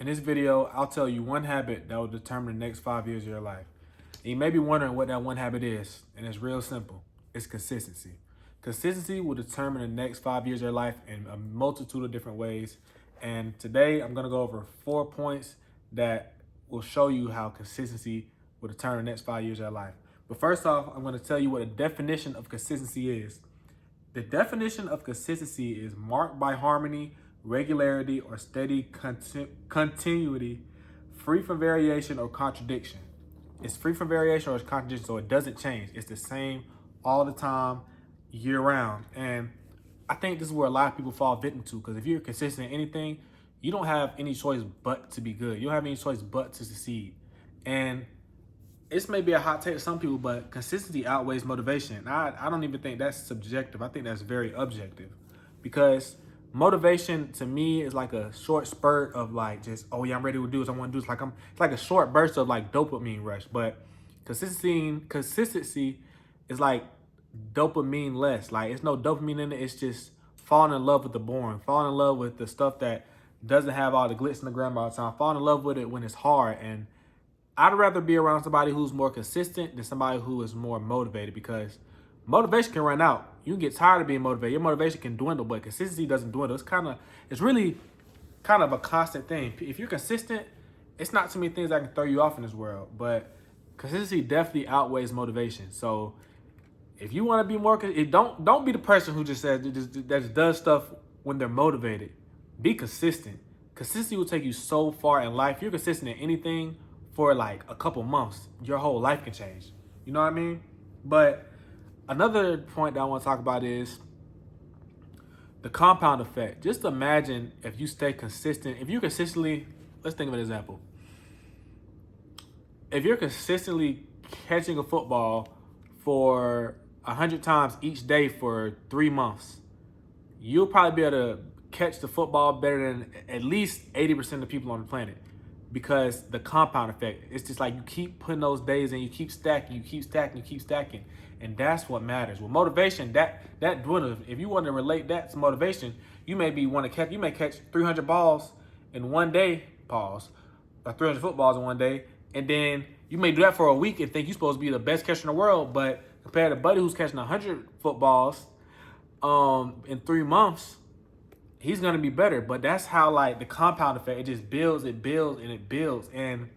In this video, I'll tell you one habit that will determine the next 5 years of your life. And you may be wondering what that one habit is, and it's real simple. It's consistency. Consistency will determine the next 5 years of your life in a multitude of different ways. And today, I'm going to go over 4 points that will show you how consistency will determine the next 5 years of your life. But first off, I'm going to tell you what a definition of consistency is. The definition of consistency is marked by harmony, regularity, or steady continuity, free from variation or contradiction. It's free from variation or contradiction, so it doesn't change. It's the same all the time, year round. And I think this is where a lot of people fall victim to, because if you're consistent in anything, you don't have any choice but to be good. You don't have any choice but to succeed. And this may be a hot take to some people, but consistency outweighs motivation. I don't even think that's subjective. I think that's very objective, because motivation to me is like a short spurt of like just, oh yeah, I'm ready to do this. I want to do this. It's like a short burst of like dopamine rush. But consistency is like dopamine less. Like it's no dopamine in it. It's just falling in love with the boring, falling in love with the stuff that doesn't have all the glitz and the glamour all the time, falling in love with it when it's hard. And I'd rather be around somebody who's more consistent than somebody who is more motivated, because motivation can run out. You can get tired of being motivated. Your motivation can dwindle, but consistency doesn't dwindle. It's really kind of a constant thing. If you're consistent, it's not too many things that can throw you off in this world, but consistency definitely outweighs motivation. So if you want to be more, don't be the person who just says that just does stuff when they're motivated. Be consistent. Consistency will take you so far in life. If you're consistent in anything for like a couple months, your whole life can change. You know what I mean? But another point that I want to talk about is the compound effect. Just imagine if you stay consistent. If you consistently, let's think of an example. If you're consistently catching a football for 100 times each day for 3 months, you'll probably be able to catch the football better than at least 80% of the people on the planet, because the compound effect. It's just like you keep putting those days in, you keep stacking, you keep stacking, you keep stacking. And that's what matters. With motivation, that dwindles. If you want to relate that to motivation, you may catch 300 balls in one day, pause, or 300 footballs in one day, and then you may do that for a week and think you're supposed to be the best catcher in the world, but compared to Buddy who's catching 100 footballs in 3 months, he's going to be better. But that's how like the compound effect, it just builds, it builds, and it builds. And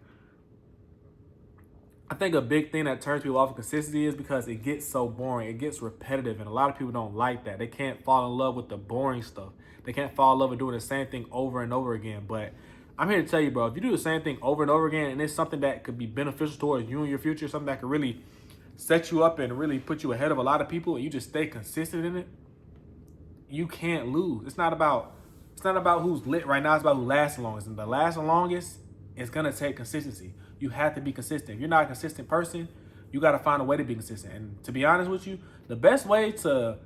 I think a big thing that turns people off of consistency is because it gets so boring. It gets repetitive, and a lot of people don't like that. They can't fall in love with the boring stuff. They can't fall in love with doing the same thing over and over again. But I'm here to tell you, bro, if you do the same thing over and over again, and it's something that could be beneficial towards you and your future, something that could really set you up and really put you ahead of a lot of people, and you just stay consistent in it, you can't lose. It's not about who's lit right now. It's about who lasts the longest. And the last and longest is gonna take consistency. You have to be consistent. If you're not a consistent person, you got to find a way to be consistent. And to be honest with you, the best way to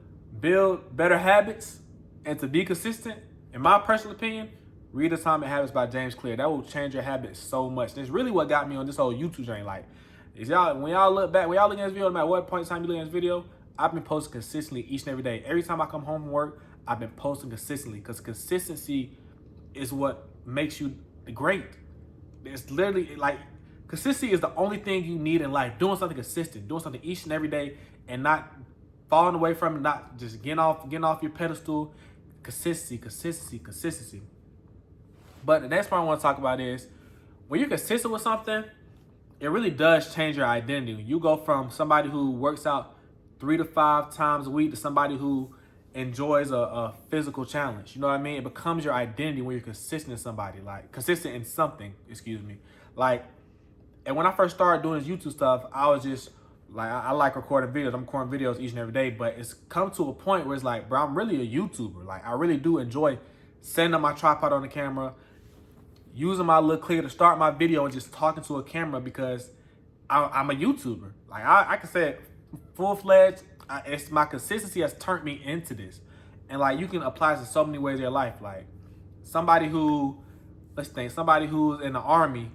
build better habits and to be consistent, in my personal opinion, read Atomic Habits by James Clear. That will change your habits so much. And it's really what got me on this whole YouTube journey. Like, when y'all look at this video, no matter what point in time you look at this video, I've been posting consistently each and every day. Every time I come home from work, I've been posting consistently, because consistency is what makes you great. It's literally like, consistency is the only thing you need in life. Doing something consistent, doing something each and every day, and not falling away from it, not just getting off your pedestal. Consistency. But the next part I want to talk about is, when you're consistent with something, it really does change your identity. You go from somebody who works out 3 to 5 times a week to somebody who enjoys a physical challenge. You know what I mean? It becomes your identity when you're consistent in something, Like, and when I first started doing this YouTube stuff, I was just like, I like recording videos. I'm recording videos each and every day, but it's come to a point where it's like, bro, I'm really a YouTuber. Like, I really do enjoy setting up my tripod on the camera, using my little clicker to start my video and just talking to a camera, because I'm a YouTuber. Like, I can say it full-fledged. It's my consistency has turned me into this. And like, you can apply this in so many ways in your life. Like, somebody who's in the army,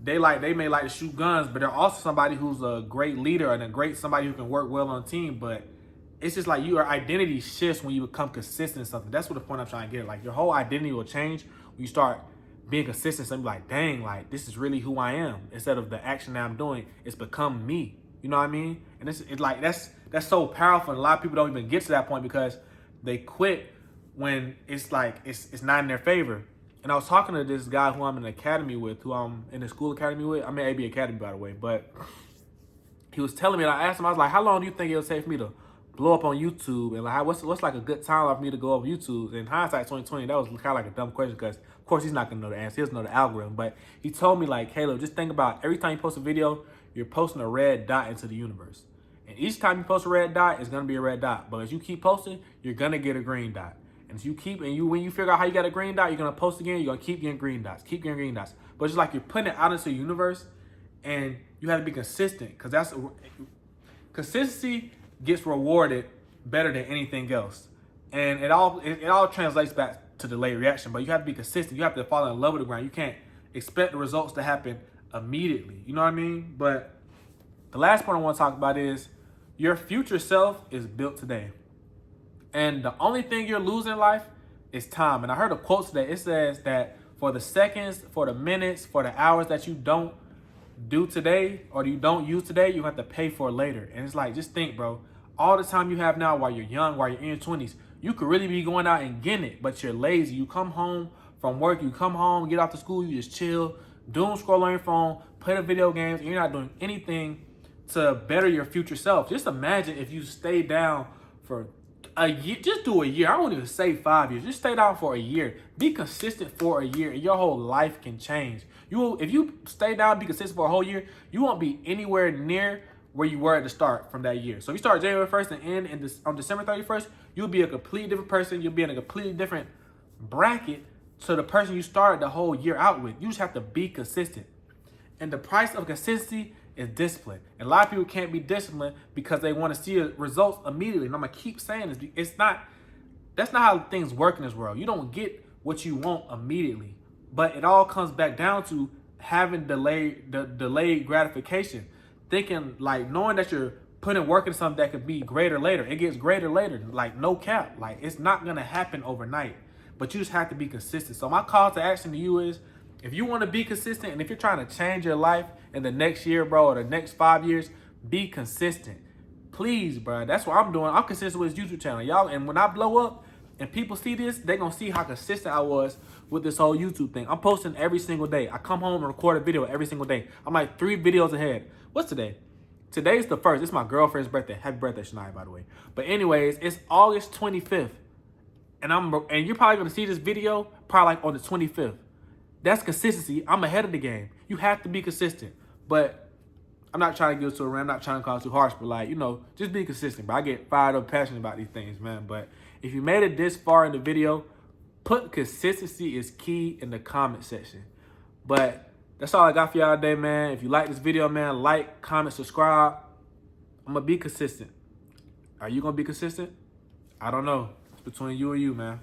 they may like to shoot guns, but they're also somebody who's a great leader and somebody who can work well on a team. But it's just like your identity shifts when you become consistent in something. That's what the point I'm trying to get. Like, your whole identity will change when you start being consistent. So I'm like, dang, like this is really who I am. Instead of the action that I'm doing, it's become me. You know what I mean? And it's like that's so powerful. And a lot of people don't even get to that point because they quit when it's like it's not in their favor. And I was talking to this guy who I'm in the academy with, who I'm in the school academy with. I'm in AB Academy, by the way. But he was telling me, and I asked him, I was like, how long do you think it'll take for me to blow up on YouTube? And like, what's like a good time for me to go over YouTube? In hindsight, 2020, that was kind of like a dumb question because, of course, he's not going to know the answer. He doesn't know the algorithm. But he told me, like, Caleb, just think about every time you post a video, you're posting a red dot into the universe. And each time you post a red dot, it's going to be a red dot. But as you keep posting, you're going to get a green dot. And as you keep, and when you figure out how you got a green dot, you're going to post again, you're going to keep getting green dots, keep getting green dots. But it's like you're putting it out into the universe, and you have to be consistent because consistency gets rewarded better than anything else. And it all translates back to delayed reaction, but you have to be consistent. You have to fall in love with the grind. You can't expect the results to happen immediately. You know what I mean? But the last point I want to talk about is your future self is built today. And the only thing you're losing in life is time. And I heard a quote today. It says that for the seconds, for the minutes, for the hours that you don't do today or you don't use today, you have to pay for it later. And it's like, just think, bro, all the time you have now while you're young, while you're in your 20s, you could really be going out and getting it, but you're lazy. You come home from work, you come home, get off to school, you just chill, doom scroll on your phone, play the video games, and you're not doing anything to better your future self. Just imagine if you stay down for a year, just do a year. I won't even say 5 years. Just stay down for a year. Be consistent for a year, and your whole life can change. If you stay down, be consistent for a whole year, you won't be anywhere near where you were at the start from that year. So if you start January 1st and end on December 31st, you'll be a completely different person. You'll be in a completely different bracket to the person you started the whole year out with. You just have to be consistent. And the price of consistency is discipline. And a lot of people can't be disciplined because they want to see results immediately. And I'm going to keep saying this. That's not how things work in this world. You don't get what you want immediately. But it all comes back down to having delayed gratification. Thinking, like, knowing that you're putting work into something that could be greater later. It gets greater later. Like, no cap. Like, it's not going to happen overnight. But you just have to be consistent. So my call to action to you is, if you want to be consistent and if you're trying to change your life in the next year, bro, or the next 5 years, be consistent. Please, bro. That's what I'm doing. I'm consistent with this YouTube channel, y'all. And when I blow up and people see this, they're going to see how consistent I was with this whole YouTube thing. I'm posting every single day. I come home and record a video every single day. I'm like 3 videos ahead. What's today? Today's the 1st. It's my girlfriend's birthday. Happy birthday, Shania, by the way. But anyways, it's August 25th. And you're probably going to see this video probably like on the 25th. That's consistency. I'm ahead of the game. You have to be consistent. But I'm not trying to get to a rant. I'm not trying to call it too harsh. But, like, you know, just be consistent. But I get fired up, passionate about these things, man. But if you made it this far in the video, put consistency is key in the comment section. But that's all I got for y'all today, man. If you like this video, man, like, comment, subscribe. I'm going to be consistent. Are you going to be consistent? I don't know. It's between you and you, man.